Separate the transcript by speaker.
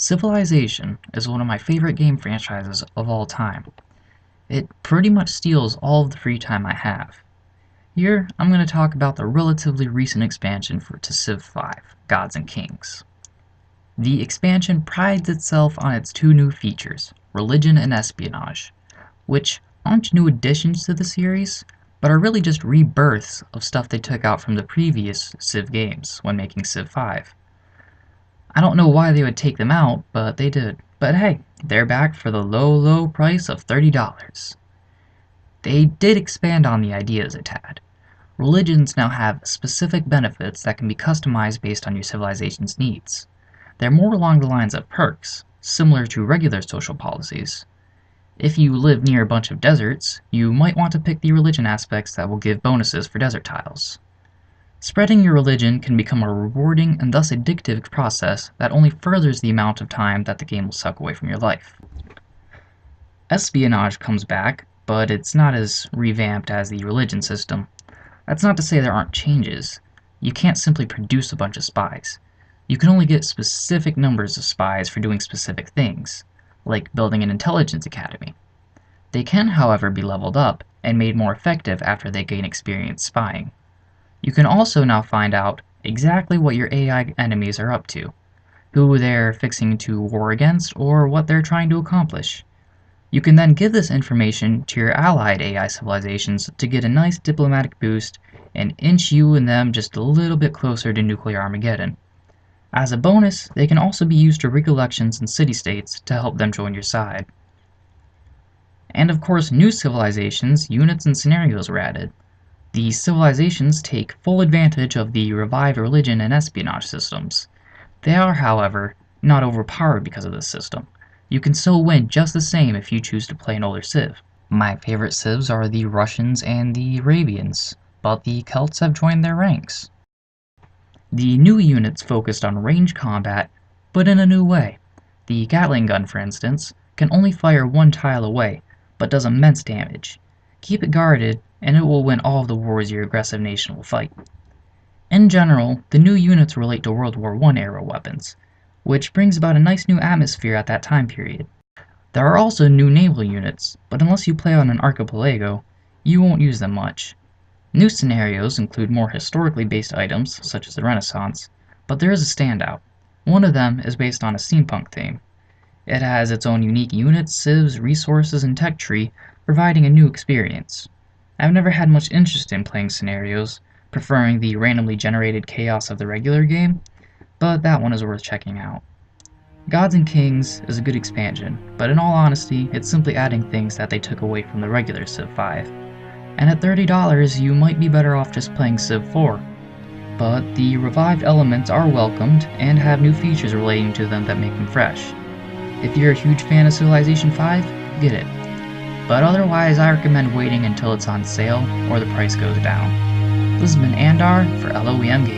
Speaker 1: Civilization is one of my favorite game franchises of all time. It pretty much steals all of the free time I have. Here, I'm going to talk about the relatively recent expansion to Civ V, Gods and Kings. The expansion prides itself on its two new features, religion and espionage, which aren't new additions to the series, but are really just rebirths of stuff they took out from the previous Civ games when making Civ V. I don't know why they would take them out, but they did. But hey, they're back for the low price of $30. They did expand on the ideas a tad. Religions now have specific benefits that can be customized based on your civilization's needs. They're more along the lines of perks, similar to regular social policies. If you live near a bunch of deserts, you might want to pick the religion aspects that will give bonuses for desert tiles. Spreading your religion can become a rewarding and thus addictive process that only furthers the amount of time that the game will suck away from your life. Espionage comes back, but it's not as revamped as the religion system. That's not to say there aren't changes. You can't simply produce a bunch of spies. You can only get specific numbers of spies for doing specific things, like building an intelligence academy. They can, however, be leveled up and made more effective after they gain experience spying. You can also now find out exactly what your AI enemies are up to, who they're fixing to war against, or what they're trying to accomplish. You can then give this information to your allied AI civilizations to get a nice diplomatic boost and inch you and them just a little bit closer to nuclear Armageddon. As a bonus, they can also be used to rig elections in city-states to help them join your side. And of course, new civilizations, units, and scenarios were added. These civilizations take full advantage of the revived religion and espionage systems. They are, however, not overpowered because of this system. You can still win just the same if you choose to play an older Civ. My favorite Civs are the Russians and the Arabians, but the Celts have joined their ranks. The new units focused on range combat, but in a new way. The Gatling gun, for instance, can only fire one tile away, but does immense damage. Keep it guarded, and it will win all of the wars your aggressive nation will fight. In general, the new units relate to World War I era weapons, which brings about a nice new atmosphere at that time period. There are also new naval units, but unless you play on an archipelago, you won't use them much. New scenarios include more historically based items, such as the Renaissance, but there is a standout. One of them is based on a steampunk theme. It has its own unique units, civs, resources, and tech tree, providing a new experience. I've never had much interest in playing scenarios, preferring the randomly generated chaos of the regular game, but that one is worth checking out. Gods and Kings is a good expansion, but in all honesty, it's simply adding things that they took away from the regular Civ V. And at $30, you might be better off just playing Civ IV. But the revived elements are welcomed and have new features relating to them that make them fresh. If you're a huge fan of Civilization V, get it. But otherwise, I recommend waiting until it's on sale or the price goes down. This has been Andar for LOEM Gaming.